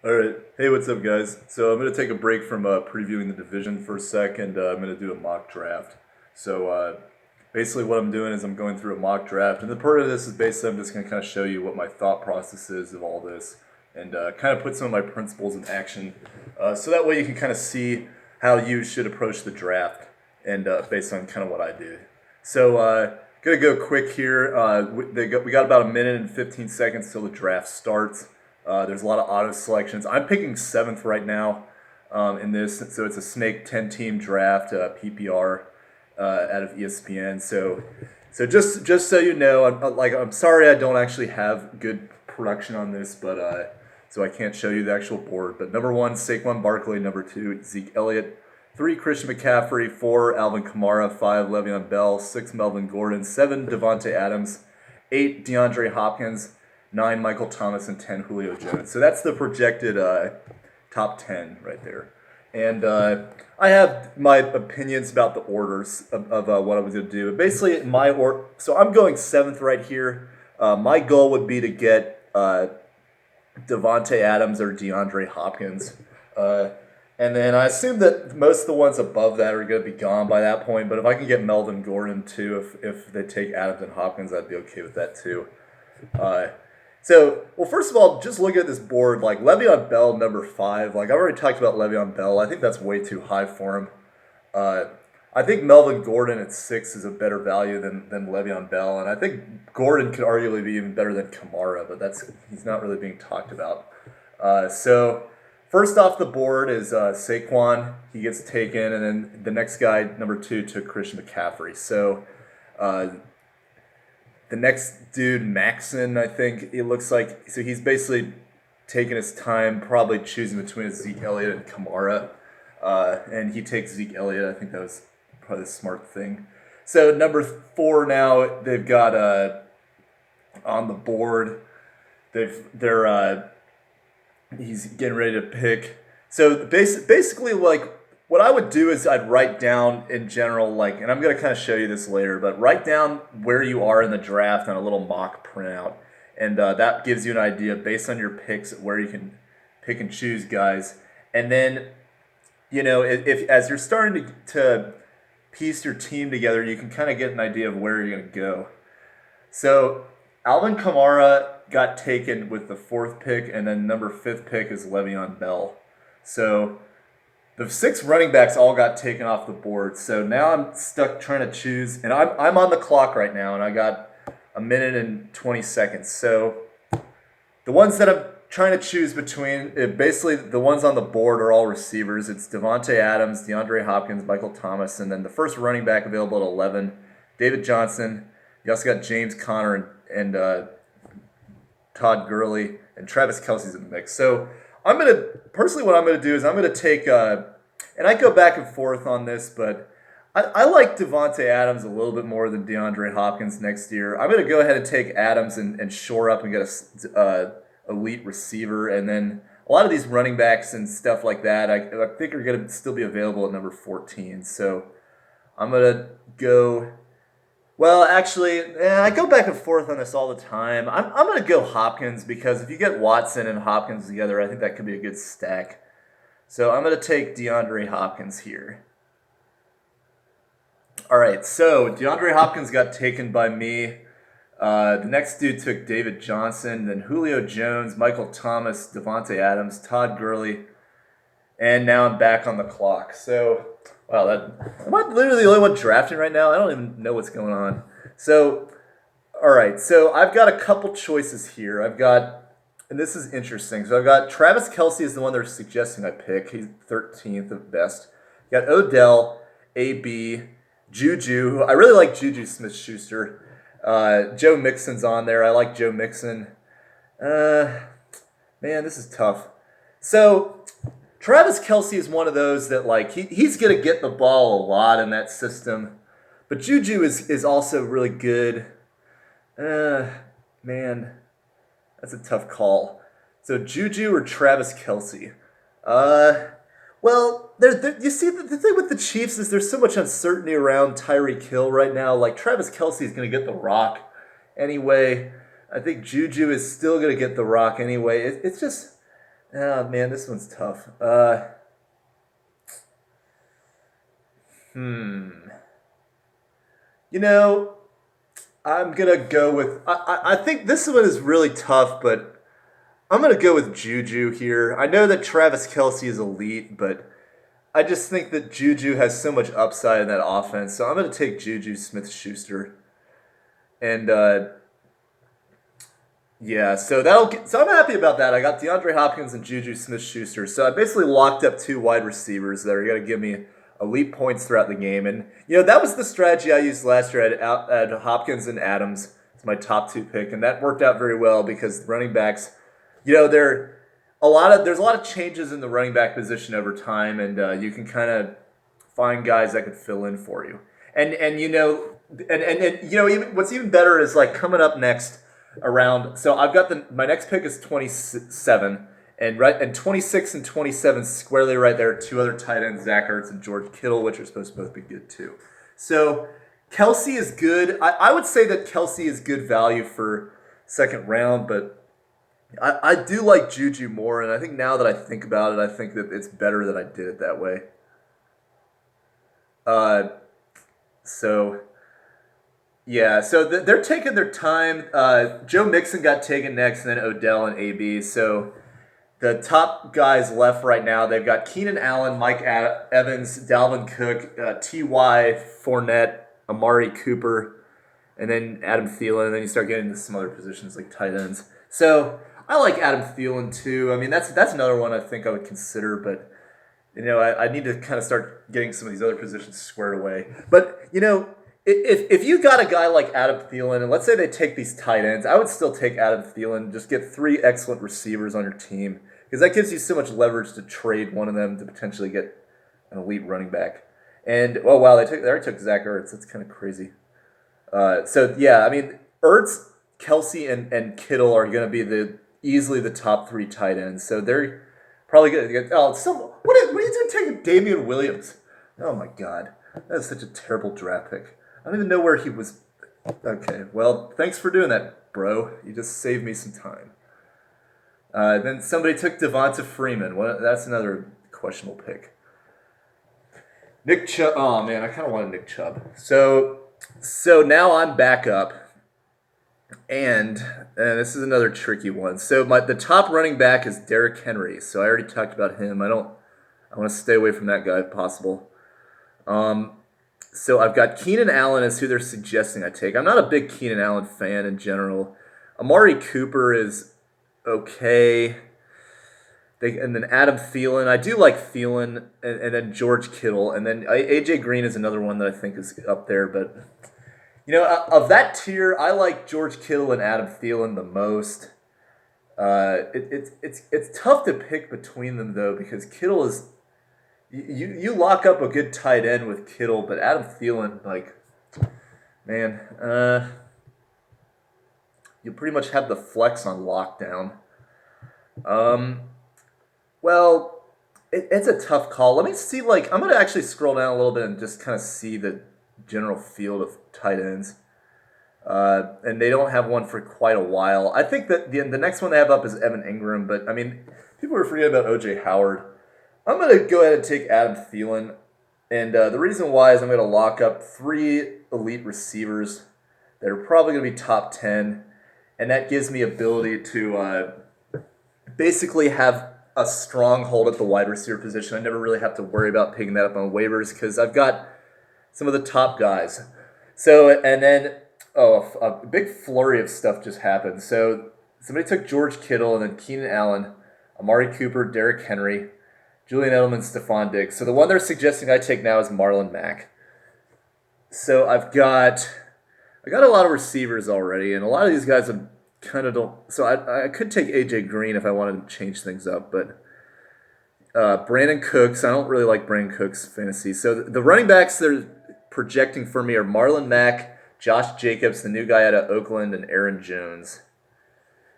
All right. Hey, what's up, guys? So I'm going to take a break from previewing the division for a sec, and I'm going to do a mock draft. So basically, what I'm doing is I'm going through a mock draft, and the part of this is basically I'm just going to kind of show you what my thought process is of all this, and kind of put some of my principles in action, so that way you can kind of see how you should approach the draft, and based on kind of what I do. So gonna go quick here. We got about a minute and 15 seconds till the draft starts. There's a lot of auto selections. I'm picking seventh right now in this, so it's a snake 10-team draft, PPR, out of ESPN. So just so you know, I'm sorry I don't actually have good production on this, but so I can't show you the actual board. But number one, Saquon Barkley. Number two, Zeke Elliott. 3, Christian McCaffrey. 4, Alvin Kamara. 5, Le'Veon Bell. 6, Melvin Gordon. 7, Devontae Adams. 8, DeAndre Hopkins. 9, Michael Thomas, and 10, Julio Jones. So that's the projected top 10 right there. And I have my opinions about the orders of what I was going to do. But basically, so I'm going 7th right here. My goal would be to get Devontae Adams or DeAndre Hopkins. And then I assume that most of the ones above that are going to be gone by that point. But if I can get Melvin Gordon too, if they take Adams and Hopkins, I'd be okay with that too. Well, first of all, just looking at this board, like Le'Veon Bell, number 5. Like I've already talked about Le'Veon Bell. I think that's way too high for him. I think Melvin Gordon at 6 is a better value than Le'Veon Bell, and I think Gordon could arguably be even better than Kamara, but he's not really being talked about. So first off the board is Saquon. He gets taken, and then the next guy, number 2, took Christian McCaffrey. So the next dude, Maxon, I think it looks like. So he's basically taking his time, probably choosing between Zeke Elliott and Kamara. And he takes Zeke Elliott. I think that was probably the smart thing. So number 4 now, they've got on the board. He's getting ready to pick. So basically, like, what I would do is I'd write down in general, like, and I'm going to kind of show you this later, but write down where you are in the draft on a little mock printout. And that gives you an idea based on your picks where you can pick and choose guys. And then, if as you're starting to piece your team together, you can kind of get an idea of where you're going to go. So Alvin Kamara got taken with the 4th pick, and then number 5th pick is Le'Veon Bell. So the 6 running backs all got taken off the board. So now I'm stuck trying to choose, and I'm on the clock right now, and I got a minute and 20 seconds. So the ones that I'm trying to choose between, basically the ones on the board are all receivers. It's Devontae Adams, DeAndre Hopkins, Michael Thomas, and then the first running back available at 11, David Johnson. You also got James Conner and Todd Gurley, and Travis Kelce's in the mix. So what I'm going to do is I'm going to take, and I go back and forth on this, but I like Devontae Adams a little bit more than DeAndre Hopkins next year. I'm going to go ahead and take Adams and shore up and get a elite receiver, and then a lot of these running backs and stuff like that, I think are going to still be available at number 14. So I'm going to go. Well, actually, I go back and forth on this all the time. I'm going to go Hopkins because if you get Watson and Hopkins together, I think that could be a good stack. So I'm going to take DeAndre Hopkins here. All right, so DeAndre Hopkins got taken by me. The next dude took David Johnson, then Julio Jones, Michael Thomas, Devontae Adams, Todd Gurley, and now I'm back on the clock. So, wow, am I literally the only one drafting right now? I don't even know what's going on. So, all right, so I've got a couple choices here. And this is interesting. So I've got Travis Kelce is the one they're suggesting I pick. He's 13th at best. You got Odell, AB, Juju. I really like Juju Smith-Schuster. Joe Mixon's on there. I like Joe Mixon. Man, this is tough. So Travis Kelce is one of those that, like, he's going to get the ball a lot in that system. But Juju is also really good. Man, that's a tough call. So Juju or Travis Kelce? Well, you see, the thing with the Chiefs is there's so much uncertainty around Tyreek Hill right now. Like, Travis Kelce is going to get the rock anyway. I think Juju is still going to get the rock anyway. It's just, Oh man, this one's tough. Hmm. You know, I'm gonna go with. I think this one is really tough, but I'm gonna go with Juju here. I know that Travis Kelsey is elite, but I just think that Juju has so much upside in that offense. So I'm gonna take Juju Smith-Schuster, and yeah, so I'm happy about that. I got DeAndre Hopkins and Juju Smith-Schuster. So I basically locked up two wide receivers that are going to give me elite points throughout the game. And that was the strategy I used last year at Hopkins and Adams. It's my top two pick, and that worked out very well because running backs, they're there's a lot of changes in the running back position over time, and you can kind of find guys that could fill in for you. And even what's even better is like coming up next around. So I've got my next pick is 27, and 26 and 27 squarely right there. Two other tight ends, Zach Ertz and George Kittle, which are supposed to both be good too. So Kelsey is good. I would say that Kelsey is good value for second round, but I do like Juju more, and I think now that I think about it, I think that it's better that I did it that way. Uh, so yeah, so they're taking their time. Joe Mixon got taken next, and then Odell and AB. So the top guys left right now, they've got Keenan Allen, Mike Evans, Dalvin Cook, T.Y. Fournette, Amari Cooper, and then Adam Thielen. And then you start getting into some other positions like tight ends. So I like Adam Thielen too. I mean, that's another one I think I would consider, but I need to kind of start getting some of these other positions squared away. But if you got a guy like Adam Thielen, and let's say they take these tight ends, I would still take Adam Thielen. Just get three excellent receivers on your team because that gives you so much leverage to trade one of them to potentially get an elite running back. And oh wow, they already took Zach Ertz. That's kind of crazy. So yeah, I mean Ertz, Kelsey, and Kittle are going to be easily the top three tight ends. So they're probably going to get. Oh, what are you doing taking Damian Williams? Oh my God, that is such a terrible draft pick. I don't even know where he was. Okay, well, thanks for doing that, bro. You just saved me some time. Then somebody took Devonta Freeman. That's another questionable pick. Nick Chubb. Oh man, I kind of wanted Nick Chubb. So now I'm back up, and this is another tricky one. So the top running back is Derrick Henry. So I already talked about him. I want to stay away from that guy if possible. So I've got Keenan Allen as who they're suggesting I take. I'm not a big Keenan Allen fan in general. Amari Cooper is okay. And then Adam Thielen. I do like Thielen, and then George Kittle. And then AJ Green is another one that I think is up there. But, of that tier, I like George Kittle and Adam Thielen the most. It's tough to pick between them, though, because Kittle is... You lock up a good tight end with Kittle, but Adam Thielen, man, you pretty much have the flex on lockdown. Well, it's a tough call. Let me see, I'm going to actually scroll down a little bit and just kind of see the general field of tight ends. And they don't have one for quite a while. I think that the next one they have up is Evan Ingram, but, I mean, people are forgetting about O.J. Howard. I'm going to go ahead and take Adam Thielen. And the reason why is I'm going to lock up three elite receivers that are probably going to be top 10. And that gives me ability to basically have a strong hold at the wide receiver position. I never really have to worry about picking that up on waivers because I've got some of the top guys. So, and then, a big flurry of stuff just happened. So somebody took George Kittle and then Keenan Allen, Amari Cooper, Derrick Henry, Julian Edelman, Stephon Diggs. So the one they're suggesting I take now is Marlon Mack. So I got a lot of receivers already, and a lot of these guys have kind of don't. So I could take AJ Green if I wanted to change things up, but Brandon Cooks. I don't really like Brandon Cooks fantasy. So the running backs they're projecting for me are Marlon Mack, Josh Jacobs, the new guy out of Oakland, and Aaron Jones.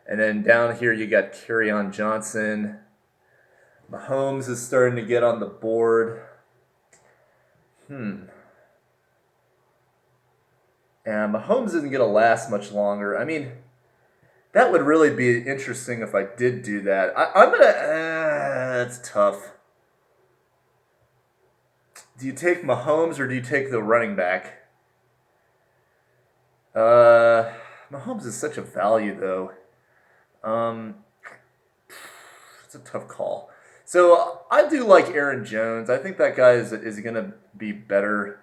And then down here you got Kerryon Johnson. Mahomes is starting to get on the board. And Mahomes isn't going to last much longer. I mean, That would really be interesting if I did do that. I'm gonna. That's tough. Do you take Mahomes or do you take the running back? Uh, Mahomes is such a value though. Um, it's a tough call. So I do like Aaron Jones. I think that guy is gonna be better.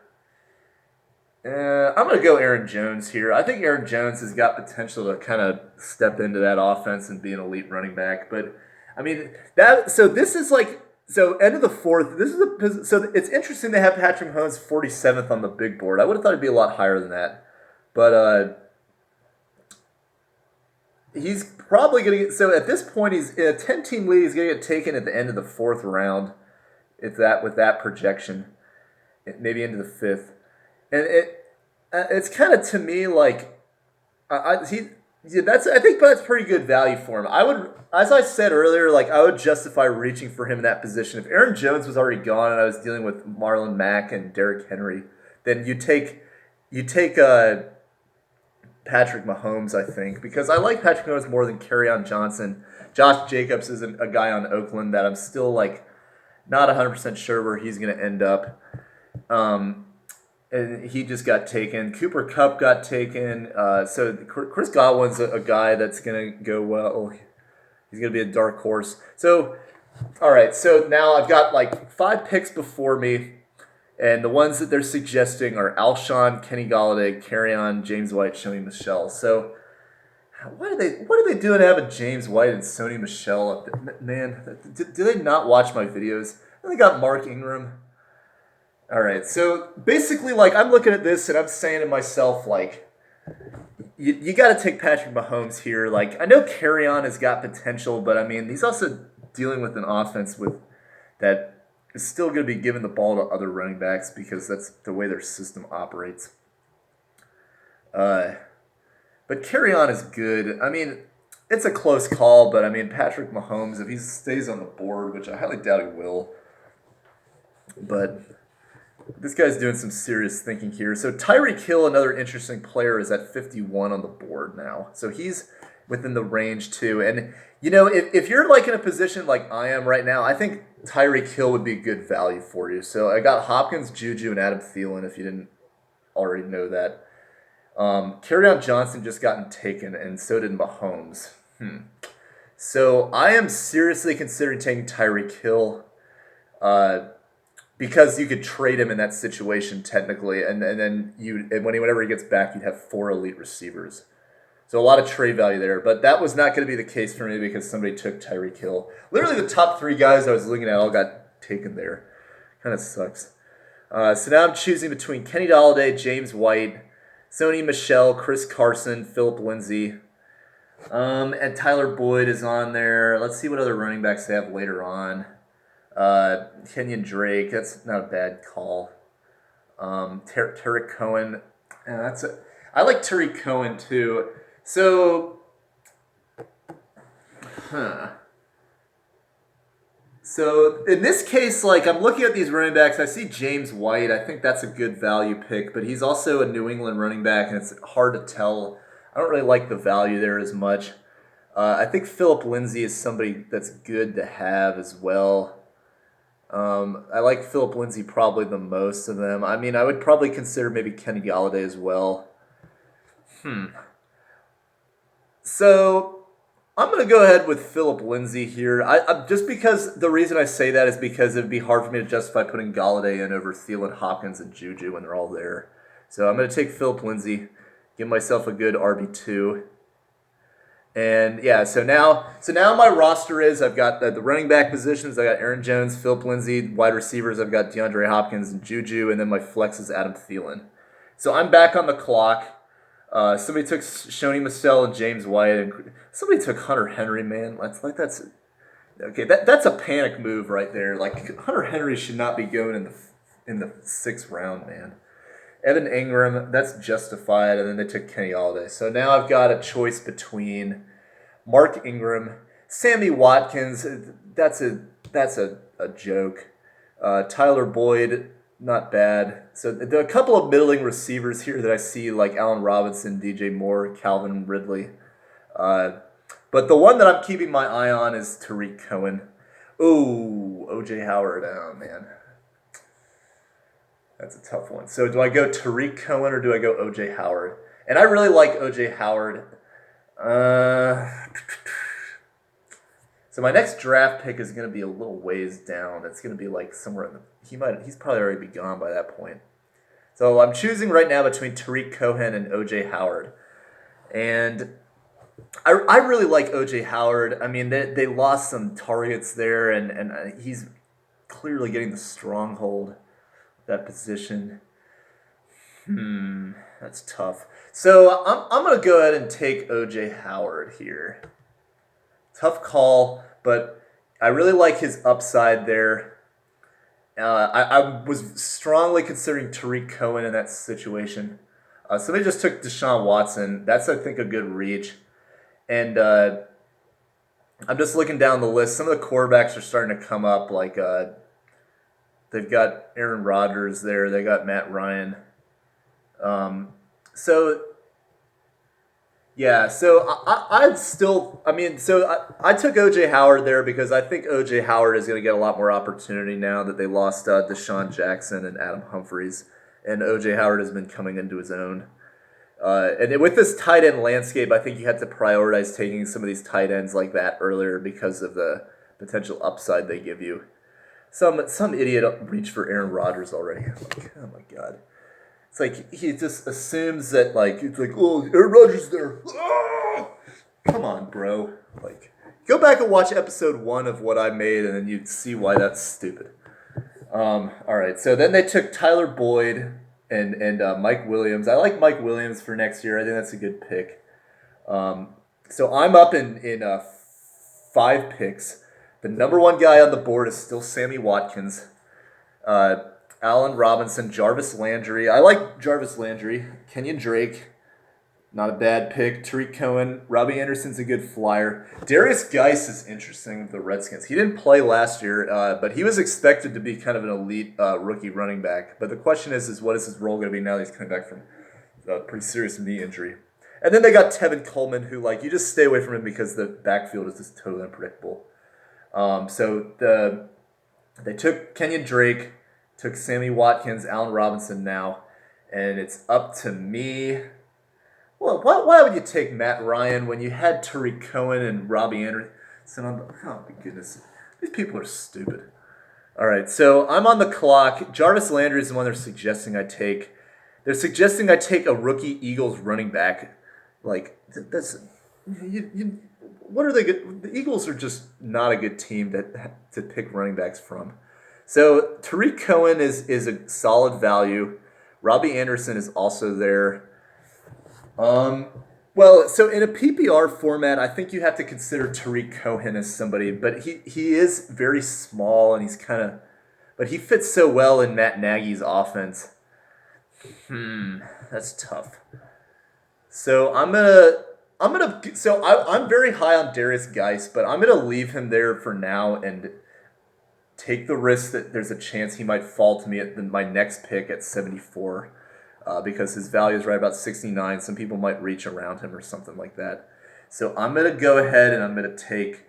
I'm gonna go Aaron Jones here. I think Aaron Jones has got potential to kind of step into that offense and be an elite running back. But I mean that. So this is like end of the fourth. This is so it's interesting to have Patrick Mahomes 47th on the big board. I would have thought it'd be a lot higher than that, but he's probably gonna get. So at this point, he's in a 10-team league. He's gonna get taken at the end of the fourth round, if that with that projection, maybe into the fifth. And it's kind of to me like I think that's pretty good value for him. I would, as I said earlier, like I would justify reaching for him in that position. If Aaron Jones was already gone and I was dealing with Marlon Mack and Derrick Henry, then you take Patrick Mahomes, I think, because I like Patrick Mahomes more than Johnson. Josh Jacobs is a guy on Oakland that I'm still like not 100% sure where he's going to end up. And he just got taken. Cooper Kupp got taken. So Chris Godwin's a guy that's going to go well. He's going to be a dark horse. So, all right. So now I've got like 5 picks before me. And the ones that they're suggesting are Alshon, Kenny Galladay, Kerryon, James White, Sony Michel. So what are they doing having James White and Sony Michel up there? Man, do they not watch my videos? And they got Mark Ingram. All right, so basically, like, I'm looking at this and I'm saying to myself, like, you got to take Patrick Mahomes here. Like, I know Kerryon has got potential, but I mean, he's also dealing with an offense that is still going to be giving the ball to other running backs because that's the way their system operates. But Kerryon is good. I mean, it's a close call, but I mean, Patrick Mahomes, if he stays on the board, which I highly doubt he will, but this guy's doing some serious thinking here. So Tyreek Hill, another interesting player, is at 51 on the board now. So he's within the range too. And, you know, if you're like in a position like I am right now, I think Tyreek Hill would be a good value for you. So I got Hopkins, Juju, and Adam Thielen, if you didn't already know that. Kerryon Johnson just gotten taken, and so did Mahomes. So I am seriously considering taking Tyreek Hill. Because you could trade him in that situation technically, and then whenever he gets back, you'd have 4 elite receivers. So a lot of trade value there, but that was not going to be the case for me because somebody took Tyreek Hill. Literally the top 3 guys I was looking at all got taken there. Kind of sucks. So now I'm choosing between Kenny Galladay, James White, Sony Michel, Chris Carson, Philip Lindsay, and Tyler Boyd is on there. Let's see what other running backs they have later on. Kenyon Drake, that's not a bad call. Tariq Cohen, I like Tariq Cohen too. So, So in this case, like I'm looking at these running backs, I see James White. I think that's a good value pick, but he's also a New England running back, and it's hard to tell. I don't really like the value there as much. I think Philip Lindsay is somebody that's good to have as well. I like Philip Lindsay probably the most of them. I mean, I would probably consider maybe Kenny Galladay as well. So I'm going to go ahead with Philip Lindsay here. I just because the reason I say that is because it'd be hard for me to justify putting Galladay in over Thielen, Hopkins, and Juju when they're all there. So I'm going to take Philip Lindsay, give myself a good RB2. And yeah, so now my roster is I've got the running back positions. I got Aaron Jones, Philip Lindsay, wide receivers. I've got DeAndre Hopkins and Juju, and then my flex is Adam Thielen. So I'm back on the clock. Somebody took Sony Michel and James White, and somebody took Hunter Henry. Man, that's okay. That's a panic move right there. Like Hunter Henry should not be going in the 6th round, man. Evan Ingram, that's justified, and then they took Kenny Galladay. So now I've got a choice between Mark Ingram, Sammy Watkins. That's a joke. Tyler Boyd, not bad. So there are a couple of middling receivers here that I see, like Allen Robinson, DJ Moore, Calvin Ridley. But the one that I'm keeping my eye on is Tariq Cohen. Ooh, OJ Howard. Oh, man. That's a tough one. So do I go Tariq Cohen or do I go OJ Howard? And I really like OJ Howard. So my next draft pick is going to be a little ways down. It's going to be like somewhere in the... He's probably already be gone by that point. So I'm choosing right now between Tariq Cohen and OJ Howard. And I really like OJ Howard. I mean, they lost some targets there, and he's clearly getting the stronghold of that position. That's tough. So I'm going to go ahead and take OJ Howard here. Tough call, but I really like his upside there. I was strongly considering Tariq Cohen in that situation. Somebody just took Deshaun Watson. That's, I think, a good reach. And I'm just looking down the list. Some of the quarterbacks are starting to come up. Like they've got Aaron Rodgers there. They got Matt Ryan. So I'd still, I took OJ Howard there because I think OJ Howard is going to get a lot more opportunity now that they lost Deshaun Jackson and Adam Humphries, and OJ Howard has been coming into his own. And with this tight end landscape, I think you have to prioritize taking some of these tight ends like that earlier because of the potential upside they give you. Some idiot reached for Aaron Rodgers already. Like, oh my God. It's like he just assumes that it's like, oh, Aaron Rodgers there. Oh! Come on, bro. Like, go back and watch episode 1 of what I made, and then you'd see why that's stupid. All right, so then they took Tyler Boyd and Mike Williams. I like Mike Williams for next year. I think that's a good pick. So I'm up in 5 picks. The number 1 guy on the board is still Sammy Watkins. Allen Robinson, Jarvis Landry. I like Jarvis Landry. Kenyon Drake, not a bad pick. Tariq Cohen. Robbie Anderson's a good flyer. Darius Geis is interesting with the Redskins. He didn't play last year, but he was expected to be kind of an elite rookie running back. But the question is what is his role going to be now that he's coming back from a pretty serious knee injury? And then they got Tevin Coleman, who, you just stay away from him because the backfield is just totally unpredictable. So they took Kenyon Drake, took Sammy Watkins, Allen Robinson now, and it's up to me. Well, why would you take Matt Ryan when you had Tariq Cohen and Robbie Anderson? Oh my goodness, these people are stupid. All right, so I'm on the clock. Jarvis Landry is the one they're suggesting I take. They're suggesting I take a rookie Eagles running back. What are they good? The Eagles are just not a good team to pick running backs from. So Tariq Cohen is a solid value. Robbie Anderson is also there. So in a PPR format, I think you have to consider Tariq Cohen as somebody, but he is very small and but he fits so well in Matt Nagy's offense. That's tough. So I'm very high on Darius Geis, but I'm gonna leave him there for now and take the risk that there's a chance he might fall to me at my next pick at 74, because his value is right about 69. Some people might reach around him or something like that. So I'm going to go ahead and I'm going to take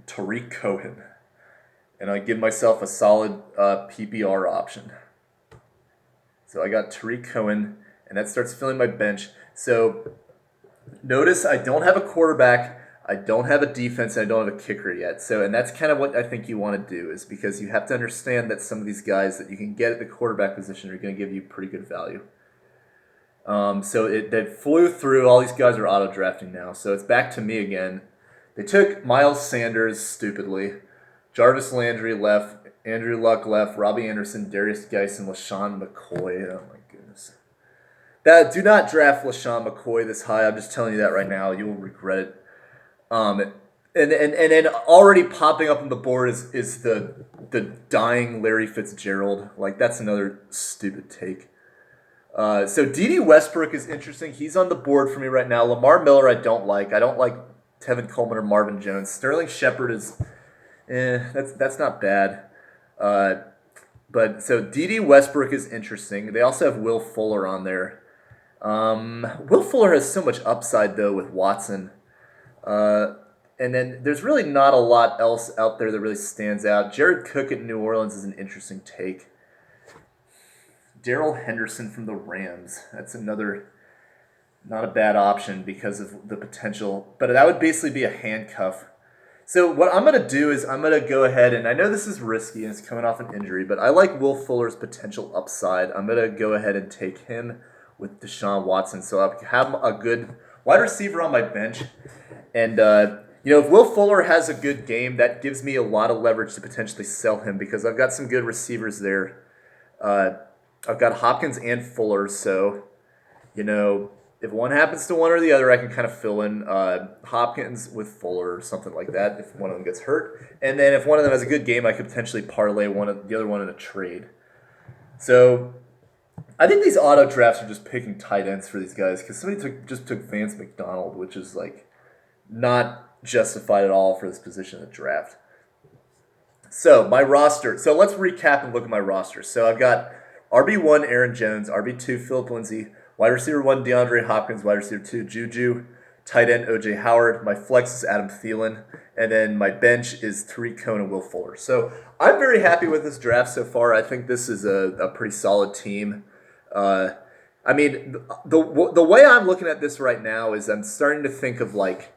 Tariq Cohen. And I give myself a solid PPR option. So I got Tariq Cohen, and that starts filling my bench. So notice I don't have a quarterback, I don't have a defense, and I don't have a kicker yet. And that's kind of what I think you want to do, is because you have to understand that some of these guys that you can get at the quarterback position are going to give you pretty good value. That flew through. All these guys are auto-drafting now. So it's back to me again. They took Miles Sanders stupidly. Jarvis Landry left. Andrew Luck left. Robbie Anderson, Darius Geis, and LaShawn McCoy. Oh, my goodness. Do not draft LaShawn McCoy this high. I'm just telling you that right now. You will regret it. And then already popping up on the board is the dying Larry Fitzgerald. That's another stupid take. So D.D. Westbrook is interesting. He's on the board for me right now. Lamar Miller I don't like. I don't like Tevin Coleman or Marvin Jones. Sterling Shepard is, that's not bad. But so D.D. Westbrook is interesting. They also have Will Fuller on there. Will Fuller has so much upside though with Watson. Uh, and then there's really not a lot else out there that really stands out. Jared Cook at New Orleans is an interesting take. Darrell Henderson from the Rams. That's another not a bad option because of the potential. But that would basically be a handcuff. So what I'm going to do is I'm going to go ahead, and I know this is risky and it's coming off an injury, but I like Will Fuller's potential upside. I'm going to go ahead and take him with Deshaun Watson. So I have a good wide receiver on my bench. And, if Will Fuller has a good game, that gives me a lot of leverage to potentially sell him because I've got some good receivers there. I've got Hopkins and Fuller, so, if one happens to one or the other, I can kind of fill in Hopkins with Fuller or something like that if one of them gets hurt. And then if one of them has a good game, I could potentially parlay the other one in a trade. So I think these auto drafts are just picking tight ends for these guys because somebody just took Vance McDonald, which is like not justified at all for this position in the draft. So my roster. So let's recap and look at my roster. So I've got RB1 Aaron Jones, RB2 Philip Lindsay, wide receiver 1 DeAndre Hopkins, wide receiver 2 Juju, tight end OJ Howard. My flex is Adam Thielen, and then my bench is Tariq Cohen and Will Fuller. So I'm very happy with this draft so far. I think this is a pretty solid team. The way I'm looking at this right now is I'm starting to think of like,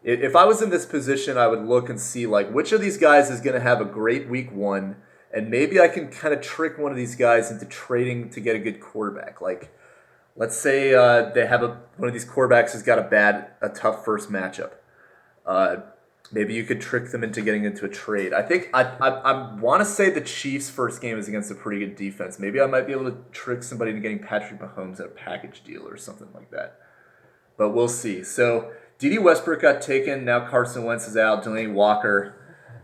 if I was in this position, I would look and see like which of these guys is going to have a great week 1, and maybe I can kind of trick one of these guys into trading to get a good quarterback. Like, let's say they have one of these quarterbacks has got a tough first matchup. Maybe you could trick them into getting into a trade. I think I want to say the Chiefs' first game is against a pretty good defense. Maybe I might be able to trick somebody into getting Patrick Mahomes at a package deal or something like that. But we'll see. So D.D. Westbrook got taken. Now Carson Wentz is out. Delaney Walker.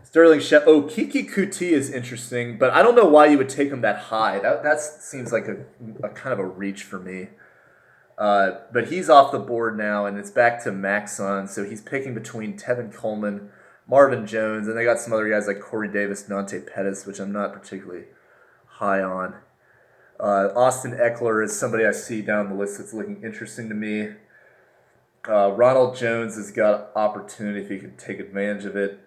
Sterling Kiki Kuti is interesting, but I don't know why you would take him that high. That seems like a kind of a reach for me. But he's off the board now, and it's back to Maxon. So he's picking between Tevin Coleman, Marvin Jones, and they got some other guys like Corey Davis, Dante Pettis, which I'm not particularly high on. Austin Eckler is somebody I see down the list that's looking interesting to me. Ronald Jones has got opportunity if he can take advantage of it.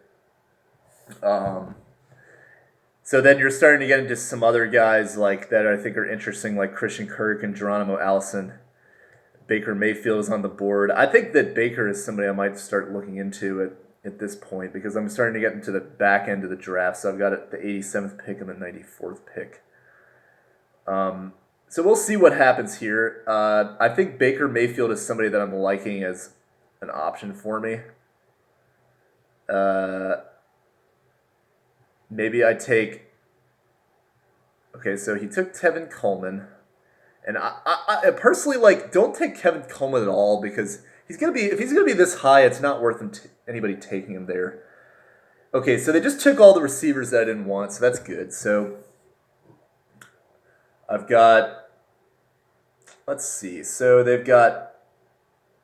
So then you're starting to get into some other guys like that I think are interesting, like Christian Kirk and Geronimo Allison. Baker Mayfield is on the board. I think that Baker is somebody I might start looking into at this point because I'm starting to get into the back end of the draft. So I've got the 87th pick and the 94th pick. So we'll see what happens here. I think Baker Mayfield is somebody that I'm liking as an option for me. Maybe I take... Okay, so he took Tevin Coleman. And I personally don't take Kevin Coleman at all because if he's gonna be this high, it's not worth anybody taking him there. Okay, so they just took all the receivers that I didn't want, so that's good. So I've got, let's see. So they've got,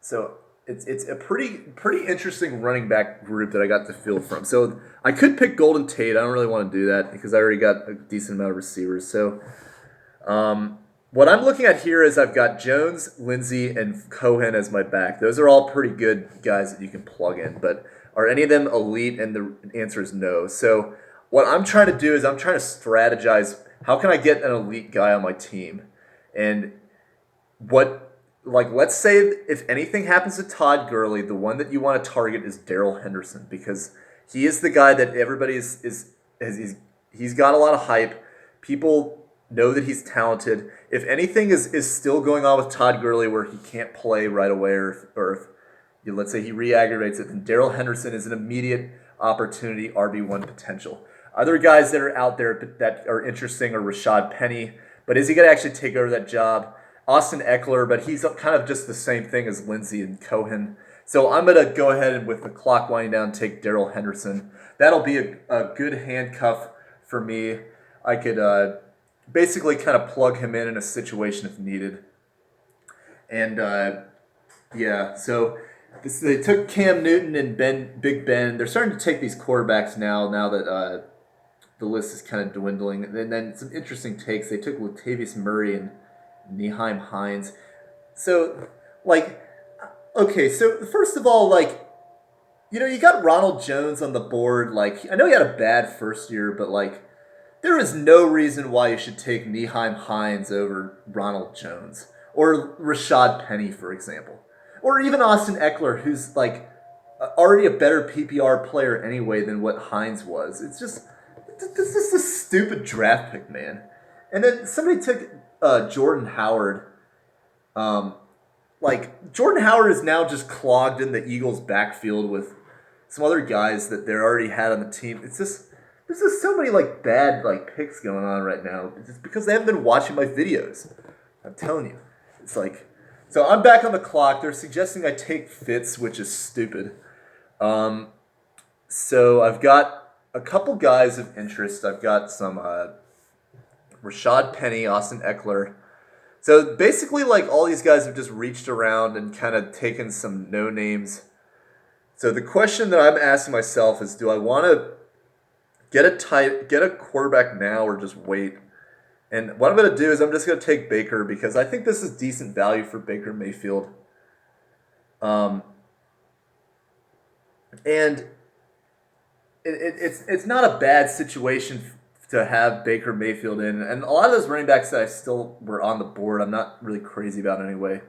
so it's a pretty interesting running back group that I got to fill from. So I could pick Golden Tate. I don't really want to do that because I already got a decent amount of receivers. So what I'm looking at here is I've got Jones, Lindsey, and Cohen as my back. Those are all pretty good guys that you can plug in, but are any of them elite? And the answer is no. So what I'm trying to do is I'm trying to strategize how can I get an elite guy on my team? And let's say if anything happens to Todd Gurley, the one that you want to target is Darrell Henderson because he is the guy that everybody he's got a lot of hype. People know that he's talented. If anything is still going on with Todd Gurley where he can't play right away or if let's say he re-aggravates it, then Darrell Henderson is an immediate opportunity RB1 potential. Other guys that are out there that are interesting are Rashad Penny, but is he going to actually take over that job? Austin Eckler, but he's kind of just the same thing as Lindsey and Cohen. So I'm going to go ahead and with the clock winding down, take Darrell Henderson. That'll be a good handcuff for me. I could basically kind of plug him in a situation if needed. And so they took Cam Newton and Big Ben. They're starting to take these quarterbacks now that the list is kind of dwindling. And then some interesting takes. They took Latavius Murray and Nyheim Hines. So, like, okay, so first of all, like, you got Ronald Jones on the board. Like, I know he had a bad first year, but like, there is no reason why you should take Nyheim Hines over Ronald Jones or Rashad Penny, for example, or even Austin Eckler, who's like already a better PPR player anyway than what Hines was. It's just this is a stupid draft pick, man. And then somebody took Jordan Howard. Um, like Jordan Howard is now just clogged in the Eagles' backfield with some other guys that they already had on the team. It's just there's just so many like bad like picks going on right now. It's just because they haven't been watching my videos. I'm telling you, it's like so I'm back on the clock. They're suggesting I take Fitz, which is stupid. Um, so I've got a couple guys of interest. I've got some Rashad Penny, Austin Eckler. So basically, like all these guys have just reached around and kind of taken some no names. So the question that I'm asking myself is, do I want to get a quarterback now or just wait? And what I'm going to do is I'm just going to take Baker because I think this is decent value for Baker Mayfield. Um, and it's not a bad situation to have Baker Mayfield in, and a lot of those running backs that I still were on the board, I'm not really crazy about anyway.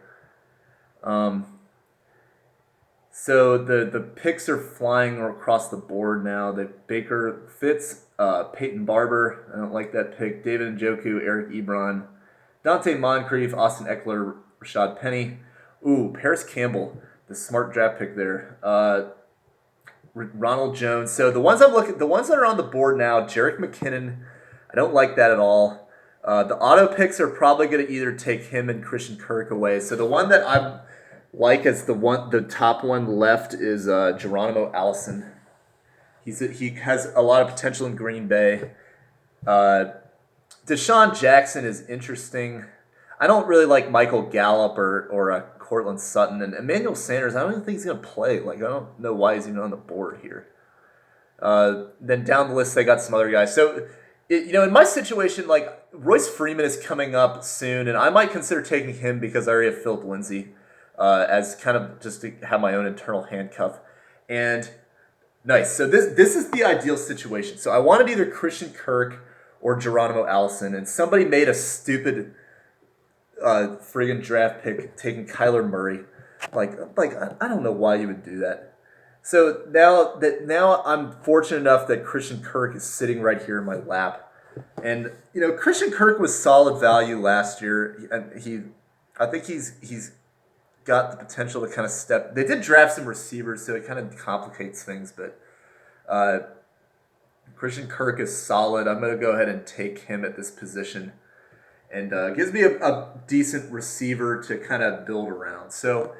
So the picks are flying across the board now. The Baker Fitz, Peyton Barber, I don't like that pick. David Njoku, Eric Ebron, Dante Moncrief, Austin Eckler, Rashad Penny. Ooh, Paris Campbell, the smart draft pick there. Ronald Jones. So the ones the ones that are on the board now, Jerick McKinnon, I don't like that at all. The auto picks are probably going to either take him and Christian Kirk away. So the one that I like as the top one left is Geronimo Allison. He has a lot of potential in Green Bay. Deshaun Jackson is interesting. I don't really like Michael Gallup or Cortland Sutton, and Emmanuel Sanders. I don't even think he's gonna play. Like I don't know why he's even on the board here. Then down the list, they got some other guys. So, in my situation, like Royce Freeman is coming up soon, and I might consider taking him because I already have Philip Lindsay as kind of just to have my own internal handcuff. And nice. So this is the ideal situation. So I wanted either Christian Kirk or Geronimo Allison, and somebody made a stupid friggin' draft pick taking Kyler Murray. Like I don't know why you would do that. So now I'm fortunate enough that Christian Kirk is sitting right here in my lap, and Christian Kirk was solid value last year, and I think he's got the potential to kind of step. They did draft some receivers, so it kind of complicates things, but Christian Kirk is solid. I'm going to go ahead and take him at this position. And gives me a decent receiver to kind of build around. So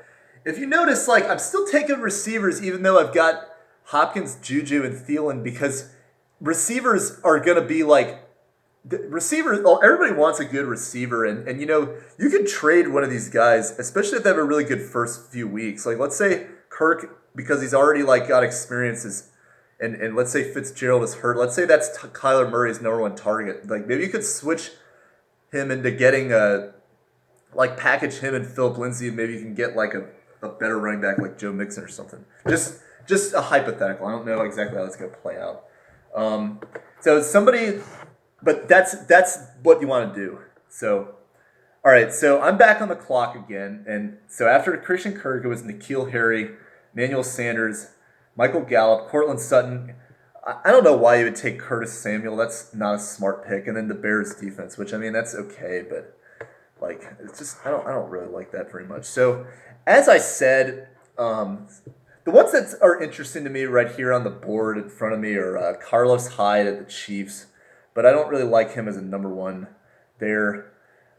if you notice, like I'm still taking receivers even though I've got Hopkins, Juju, and Thielen because receivers are going to be like receivers. Well, everybody wants a good receiver, and you could trade one of these guys, especially if they have a really good first few weeks. Like let's say Kirk, because he's already like got experiences, and let's say Fitzgerald is hurt. Let's say that's Kyler Murray's number one target. Like maybe you could switch him into getting package him and Philip Lindsay, and maybe you can get like a better running back like Joe Mixon or something. Just a hypothetical. I don't know exactly how it's going to play out. But that's what you want to do. So, all right. So I'm back on the clock again, and so after Christian Kirk, it was N'Keal Harry, Emmanuel Sanders, Michael Gallup, Cortland Sutton. I don't know why you would take Curtis Samuel. That's not a smart pick. And then the Bears defense, which I mean that's okay, but like it's just I don't really like that very much. So as I said, the ones that are interesting to me right here on the board in front of me are Carlos Hyde at the Chiefs, but I don't really like him as a number one there.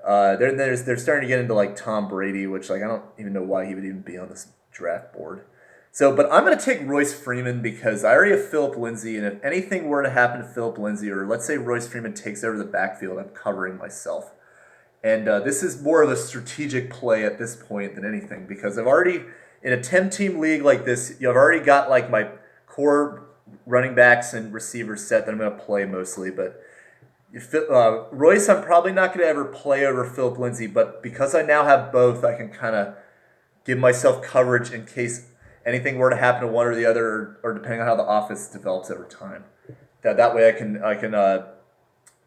They're starting to get into like Tom Brady, which like I don't even know why he would even be on this draft board. So, but I'm going to take Royce Freeman because I already have Philip Lindsay, and if anything were to happen to Philip Lindsay, or let's say Royce Freeman takes over the backfield, I'm covering myself. And this is more of a strategic play at this point than anything because I've already, in a 10-team league like this, I've already got like my core running backs and receivers set that I'm going to play mostly. But, Royce, I'm probably not going to ever play over Philip Lindsay, but because I now have both, I can kind of give myself coverage in case anything were to happen to one or the other, or depending on how the offense develops over time. That way, I can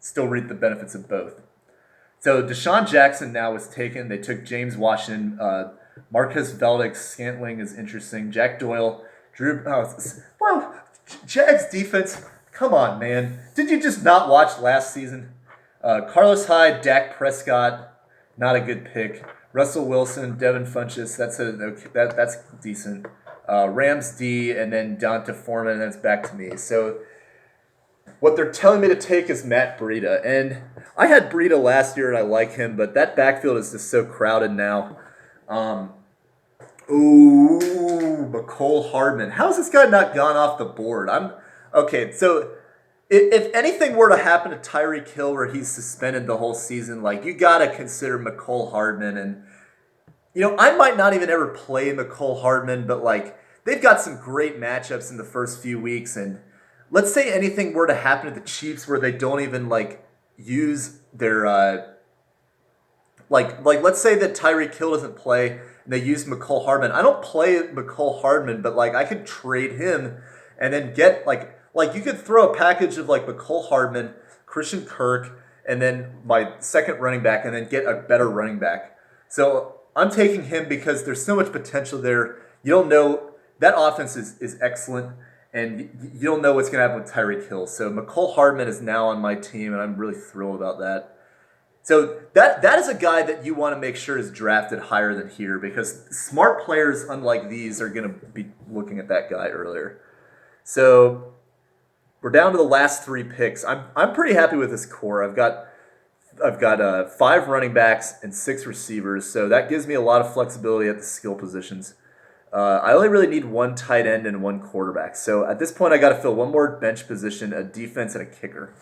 still reap the benefits of both. So Deshaun Jackson now was taken. They took James Washington. Marcus Veldick Scantling is interesting. Jack Doyle, Drew. Well, Jags defense. Come on, man. Did you just not watch last season? Carlos Hyde, Dak Prescott, not a good pick. Russell Wilson, Devin Funchess. That's decent. Rams D, and then Donta Foreman, and then it's back to me. So what they're telling me to take is Matt Breida. And I had Breida last year and I like him, but that backfield is just so crowded now. McCole Hardman. How's this guy not gone off the board? Okay, so if anything were to happen to Tyreek Hill where he's suspended the whole season, like you gotta consider McCole Hardman. And I might not even ever play McCole Hardman, but like they've got some great matchups in the first few weeks. And let's say anything were to happen to the Chiefs where they don't even like use their like let's say that Tyreek Hill doesn't play and they use McCole Hardman. I don't play McCole Hardman, but like I could trade him and then get like you could throw a package of like McCole Hardman, Christian Kirk, and then my second running back, and then get a better running back. So I'm taking him because there's so much potential there. You don't know, that offense is excellent, and you don't know what's going to happen with Tyreek Hill. So McCole Hardman is now on my team, and I'm really thrilled about that. So that is a guy that you want to make sure is drafted higher than here, because smart players, unlike these, are going to be looking at that guy earlier. So we're down to the last 3 picks. I'm pretty happy with this core. I've got 5 running backs and 6 receivers, so that gives me a lot of flexibility at the skill positions. I only really need 1 tight end and 1 quarterback. So at this point, I got to fill 1 more bench position, a defense, and a kicker.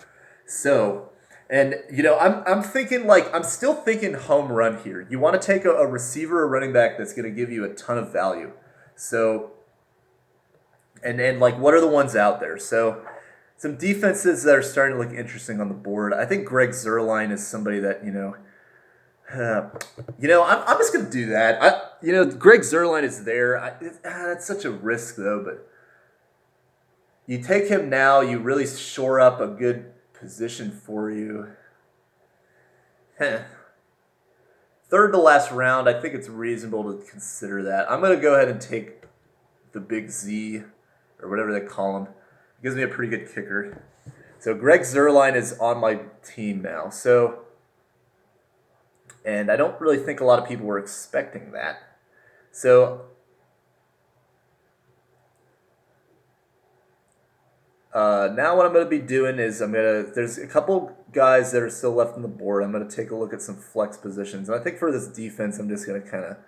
So, and I'm thinking I'm still thinking home run here. You want to take a receiver or running back that's going to give you a ton of value. So, and what are the ones out there? So, some defenses that are starting to look interesting on the board. I think Greg Zuerlein is somebody that I'm just gonna do that. Greg Zuerlein is there. That's such a risk though. But you take him now, you really shore up a good position for you. Third to last round, I think it's reasonable to consider that. I'm gonna go ahead and take the Big Z, or whatever they call him. It gives me a pretty good kicker. So Greg Zuerlein is on my team now. And I don't really think a lot of people were expecting that. So now what I'm going to be doing is there's a couple guys that are still left on the board. I'm going to take a look at some flex positions. And I think for this defense, I'm just going to kind of